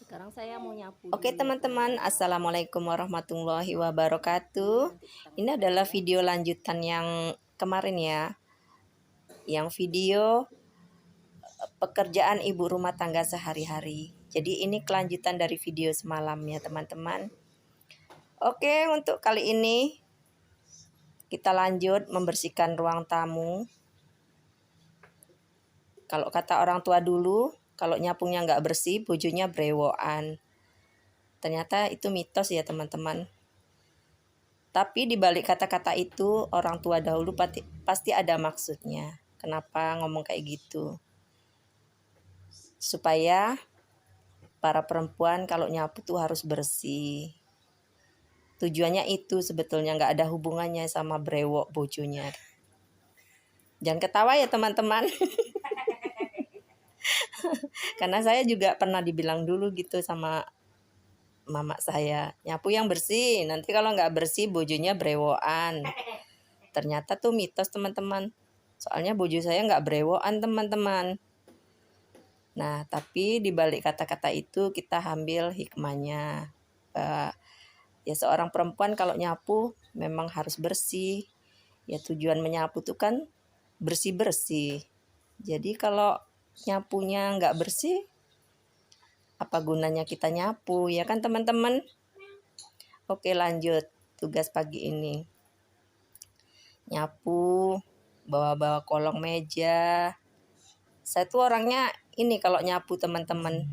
Sekarang saya mau nyapu Oke dulu ya teman-teman, teman-teman. Assalamualaikum warahmatullahi Ini wabarakatuh. nanti pertama Ini kali adalah ya. video lanjutan yang kemarin ya. Yang video pekerjaan ibu rumah tangga sehari-hari. Jadi ini kelanjutan dari video semalam ya teman-teman. Oke, untuk kali ini kita lanjut membersihkan ruang tamu. Kalau kata orang tua dulu, kalau nyapungnya nggak bersih, bojonya brewokan. Ternyata itu mitos ya teman-teman. Tapi di balik kata-kata itu orang tua dahulu pasti ada maksudnya. Kenapa ngomong kayak gitu? Supaya para perempuan kalau nyapu tuh harus bersih. Tujuannya itu sebetulnya nggak ada hubungannya sama brewok bojonya. Jangan ketawa ya teman-teman. Karena saya juga pernah dibilang dulu gitu sama mama saya. Nyapu yang bersih, nanti kalau nggak bersih bojonya brewokan. Ternyata tuh mitos teman-teman. Soalnya bojo saya nggak brewokan teman-teman. Nah, tapi di balik kata-kata itu kita ambil hikmahnya. Ya seorang perempuan kalau nyapu memang harus bersih. Ya tujuan menyapu tuh kan bersih-bersih. Jadi kalau nyapunya nggak bersih, apa gunanya kita nyapu ya kan teman-teman? Oke lanjut tugas pagi ini. Nyapu, bawa-bawa kolong meja. Saya tuh orangnya ini kalau nyapu teman-teman.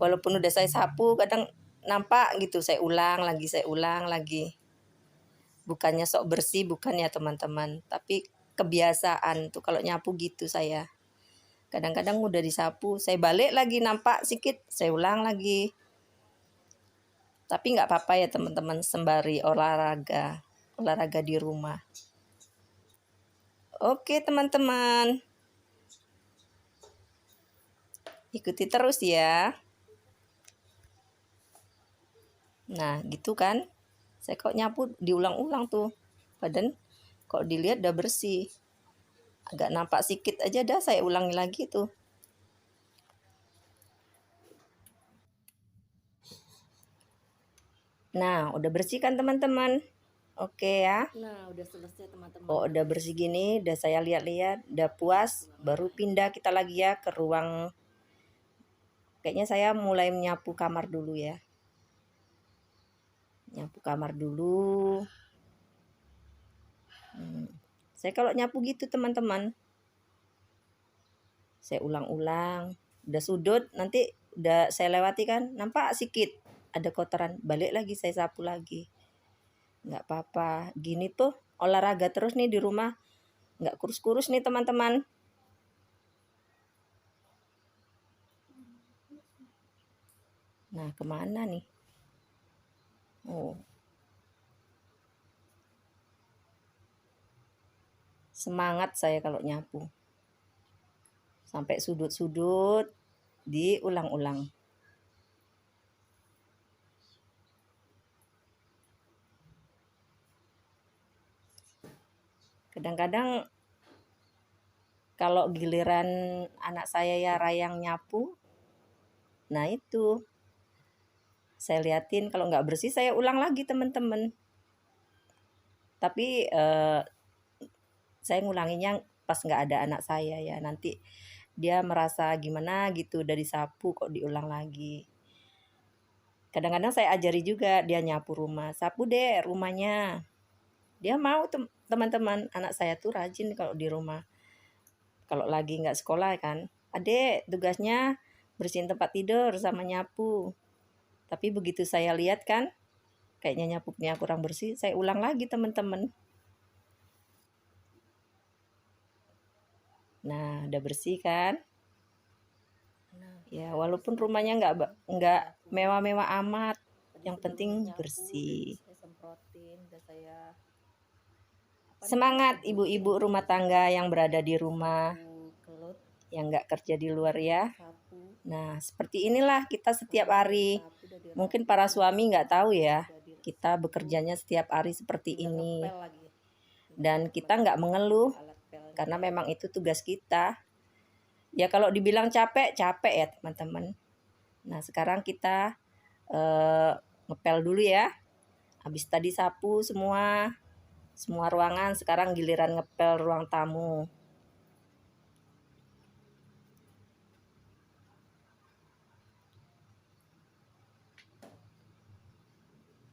Walaupun udah saya sapu kadang nampak gitu saya ulang lagi. Bukannya sok bersih bukan ya teman-teman, tapi kebiasaan tuh kalau nyapu gitu saya. Kadang-kadang udah disapu, saya balik lagi nampak sedikit, saya ulang lagi. Tapi nggak apa-apa ya teman-teman, sembari olahraga di rumah. Oke teman-teman, ikuti terus ya. Nah gitu kan, saya kok nyapu diulang-ulang tuh. Padahal kok dilihat udah bersih. Agak nampak sedikit aja dah saya ulangi lagi tuh. Nah, udah bersih kan teman-teman? Oke ya. Nah, udah selesai teman-teman. Oh, udah bersih gini, udah saya lihat-lihat, udah puas, baru pindah kita lagi ya ke ruang. Kayaknya saya mulai menyapu kamar dulu ya. Nyapu kamar dulu. Saya kalau nyapu gitu teman-teman, saya ulang-ulang. Udah sudut, nanti udah saya lewati kan, nampak sedikit ada kotoran, balik lagi saya sapu lagi. Nggak apa-apa, gini tuh olahraga terus nih di rumah, nggak kurus-kurus nih teman-teman. Nah, kemana nih? Oh, semangat saya kalau nyapu. Sampai sudut-sudut diulang-ulang. Kadang-kadang kalau giliran anak saya ya rayang nyapu, nah itu saya liatin kalau nggak bersih saya ulang lagi teman-teman. Tapi saya ngulanginya pas nggak ada anak saya ya, nanti dia merasa gimana gitu dari sapu kok diulang lagi. Kadang-kadang saya ajari juga dia nyapu rumah, sapu deh rumahnya. Dia mau teman-teman, anak saya tuh rajin kalau di rumah. Kalau lagi nggak sekolah kan, adek tugasnya bersihin tempat tidur sama nyapu. Tapi begitu saya lihat kan, kayaknya nyapunya kurang bersih, saya ulang lagi teman-teman. Nah, udah bersih kan? Ya, walaupun rumahnya nggak mewah-mewah amat, yang penting bersih. Saya semprotin, udah saya Semangat ibu-ibu rumah tangga yang berada di rumah, kelut, yang nggak kerja di luar ya. sapu. Nah, seperti inilah kita setiap hari. Mungkin para suami nggak tahu ya, kita bekerjanya setiap hari seperti ini. Dan kita nggak mengeluh, karena memang itu tugas kita. Ya kalau dibilang capek, capek ya teman-teman. Nah, sekarang kita ngepel dulu ya. Habis tadi sapu semua ruangan, sekarang giliran ngepel ruang tamu.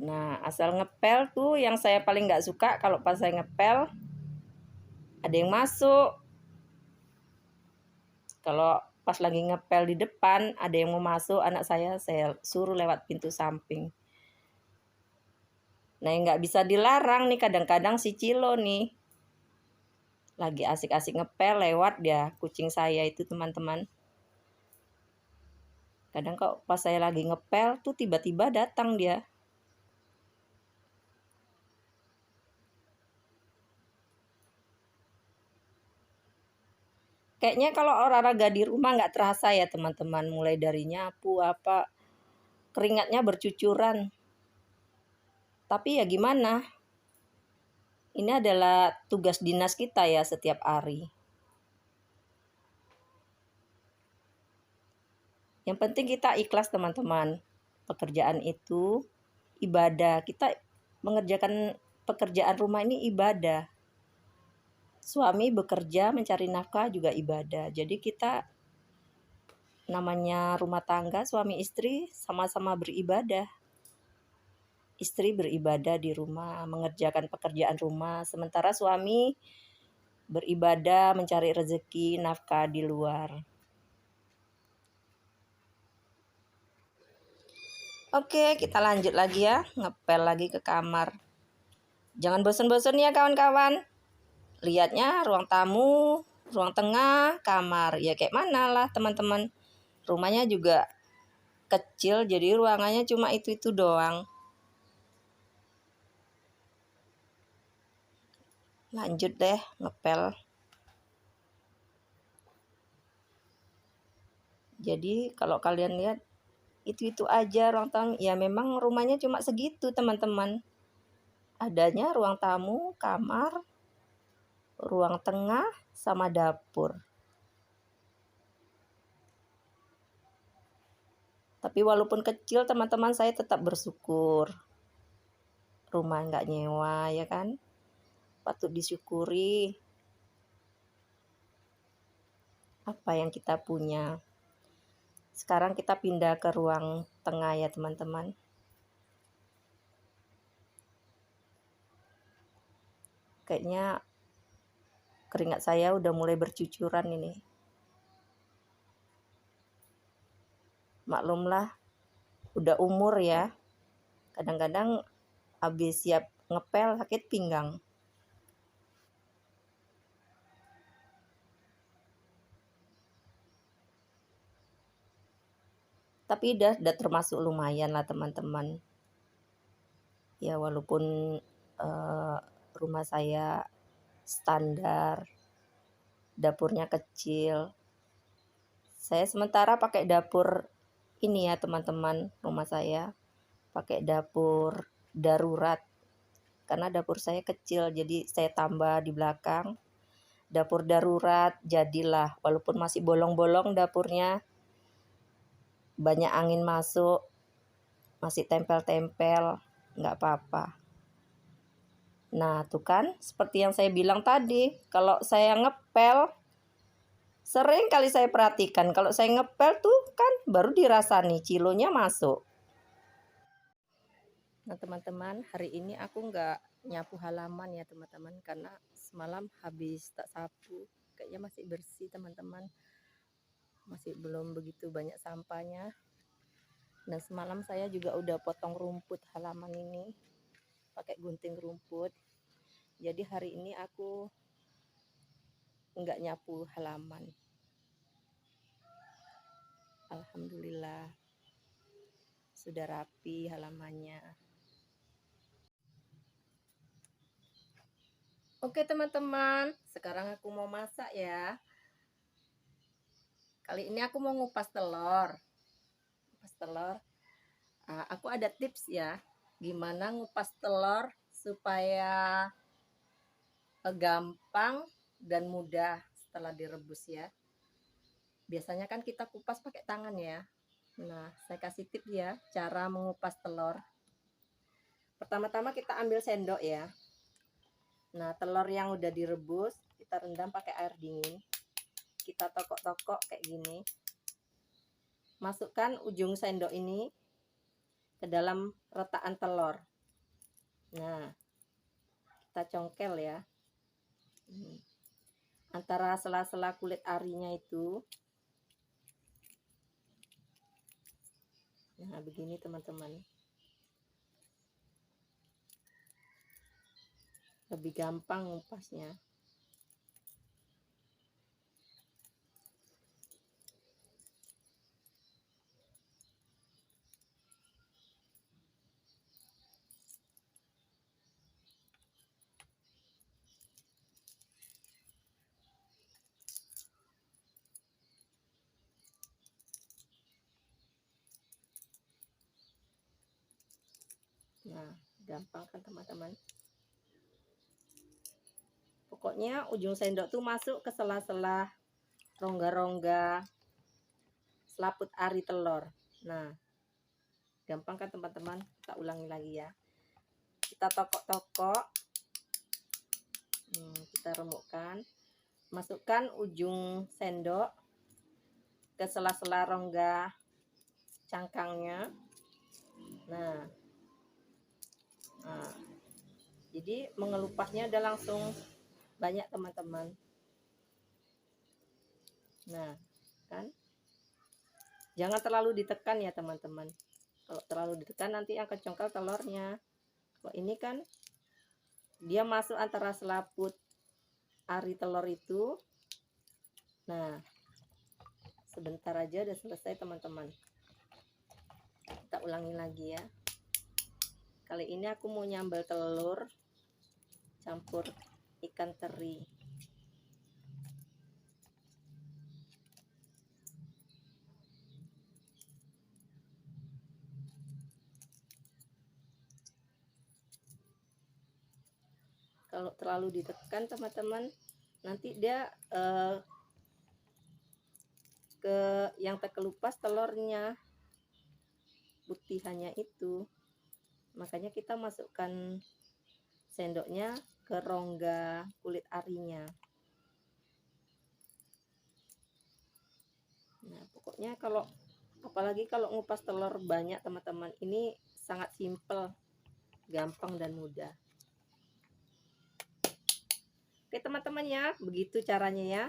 Nah, asal ngepel tuh yang saya paling nggak suka kalau pas saya ngepel ada yang masuk. Kalau pas lagi ngepel di depan ada yang mau masuk, anak saya suruh lewat pintu samping. Nah, yang nggak bisa dilarang nih, kadang-kadang si Cilo nih lagi asik-asik ngepel lewat dia, kucing saya itu teman-teman. Kadang kok pas saya lagi ngepel tuh tiba-tiba datang dia. Kayaknya kalau olahraga di rumah nggak terasa ya teman-teman, mulai dari nyapu apa, keringatnya bercucuran. Tapi ya gimana? Ini adalah tugas dinas kita ya setiap hari. Yang penting kita ikhlas teman-teman. Pekerjaan itu ibadah. Kita mengerjakan pekerjaan rumah ini ibadah. Suami bekerja mencari nafkah juga ibadah. Jadi kita namanya rumah tangga, suami istri sama-sama beribadah. Istri beribadah di rumah, mengerjakan pekerjaan rumah, sementara suami beribadah mencari rezeki nafkah di luar. Oke, kita lanjut lagi ya, ngepel lagi ke kamar. Jangan bosan-bosan ya kawan-kawan. Lihatnya ruang tamu, ruang tengah, kamar. Ya kayak mana lah teman-teman. Rumahnya juga kecil, jadi ruangannya cuma itu doang. Lanjut deh ngepel. Jadi kalau kalian lihat itu aja ruang tamu. Ya memang rumahnya cuma segitu teman-teman. Adanya ruang tamu, kamar, ruang tengah, sama dapur. Tapi walaupun kecil teman-teman, saya tetap bersyukur. Rumah nggak nyewa ya kan. Patut disyukuri apa yang kita punya. Sekarang kita pindah ke ruang tengah ya teman-teman. Kayaknya keringat saya udah mulai bercucuran ini. Maklumlah, udah umur ya. Kadang-kadang habis siap ngepel sakit pinggang. Tapi udah termasuk lumayan lah teman-teman. Ya walaupun rumah saya standar, dapurnya kecil. Saya sementara pakai dapur ini ya teman-teman, rumah saya pakai dapur darurat. Karena dapur saya kecil, jadi saya tambah di belakang. Dapur darurat jadilah, walaupun masih bolong-bolong dapurnya, banyak angin masuk, masih tempel-tempel, nggak apa-apa. Nah tuh kan, seperti yang saya bilang tadi, kalau saya ngepel, sering kali saya perhatikan, kalau saya ngepel tuh kan baru dirasa nih cilonya masuk. Nah teman-teman, hari ini aku nggak nyapu halaman ya teman-teman, karena semalam habis tak sapu, kayaknya masih bersih teman-teman, masih belum begitu banyak sampahnya. Dan semalam saya juga udah potong rumput halaman ini pakai gunting rumput. Jadi hari ini aku nggak nyapu halaman. Alhamdulillah sudah rapi halamannya. Oke teman-teman, sekarang aku mau masak ya. Kali ini aku mau ngupas telur. Aku ada tips ya, gimana ngupas telur supaya gampang dan mudah setelah direbus ya. Biasanya kan kita kupas pakai tangan ya. Nah, saya kasih tips ya, cara mengupas telur. Pertama-tama kita ambil sendok ya. Nah, telur yang udah direbus, kita rendam pakai air dingin. Kita tokok-tokok kayak gini. Masukkan ujung sendok ini ke dalam retakan telur. Nah, kita congkel ya. Antara sela-sela kulit arinya itu. Nah, begini teman-teman. Lebih gampang ngupasnya. Nah, gampang kan teman-teman. Pokoknya ujung sendok tuh masuk ke sela-sela rongga-rongga selaput ari telur. Nah, gampang kan teman-teman. Kita ulangi lagi ya. Kita tokok-tokok. Kita remukkan. Masukkan ujung sendok ke sela-sela rongga cangkangnya. Nah, jadi mengelupasnya udah langsung banyak teman-teman. Nah, kan jangan terlalu ditekan ya teman-teman. Kalau terlalu ditekan nanti akan congkel telurnya. Kalau ini kan dia masuk antara selaput ari telur itu. Nah, sebentar aja udah selesai teman-teman. Kita ulangi lagi ya. Kali ini aku mau nyambal telur campur ikan teri. Kalau terlalu ditekan teman-teman, nanti dia yang terkelupas telurnya, putihannya itu. Makanya kita masukkan sendoknya ke rongga kulit arinya. Nah, pokoknya apalagi kalau ngupas telur banyak teman-teman, ini sangat simpel, gampang dan mudah. Oke teman-teman ya, begitu caranya ya.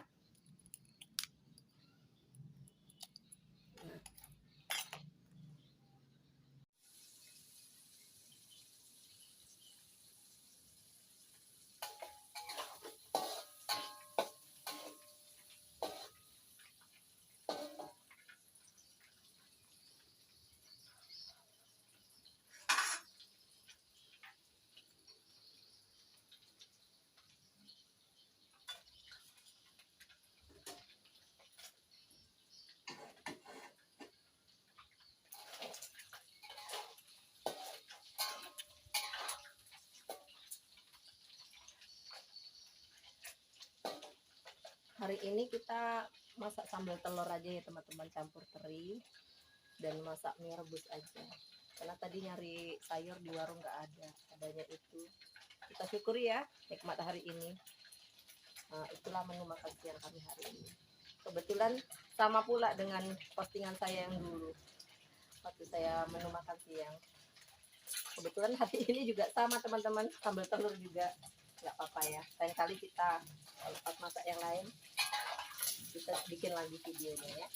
Hari ini kita masak sambal telur aja ya teman-teman, campur teri dan masak mie rebus aja. Karena tadi nyari sayur di warung nggak ada, adanya itu. Kita syukuri ya nikmat hari ini. Nah, itulah menu makan siang kami hari ini. Kebetulan sama pula dengan postingan saya yang dulu waktu saya menu makan siang. Kebetulan hari ini juga sama teman-teman, sambal telur juga. Nggak apa-apa ya, lain kali kita pas masak yang lain kita bikin lagi videonya ya.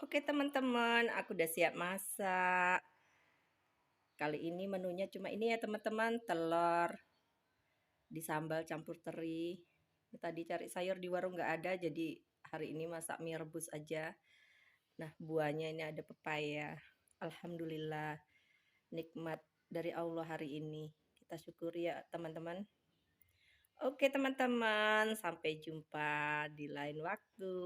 Oke teman-teman, aku udah siap masak. Kali ini menunya cuma ini ya teman-teman, telur disambal campur teri. Tadi cari sayur di warung nggak ada, jadi hari ini masak mie rebus aja. Nah, buahnya ini ada pepaya. Alhamdulillah, nikmat dari Allah hari ini. Kita syukuri ya teman-teman. Oke teman-teman, sampai jumpa di lain waktu.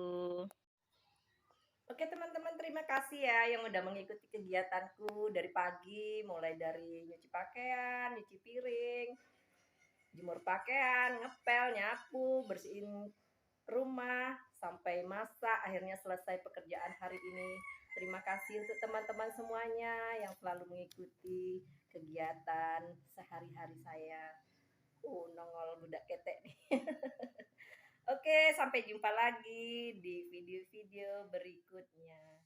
Oke teman-teman, terima kasih ya yang udah mengikuti kegiatanku dari pagi, mulai dari nyuci pakaian, nyuci piring, jemur pakaian, ngepel, nyapu, bersihin rumah, sampai masak, akhirnya selesai pekerjaan hari ini. Terima kasih untuk teman-teman semuanya yang selalu mengikuti kegiatan sehari-hari saya. Nongol budak ketek nih. Oke, sampai jumpa lagi di video-video berikutnya.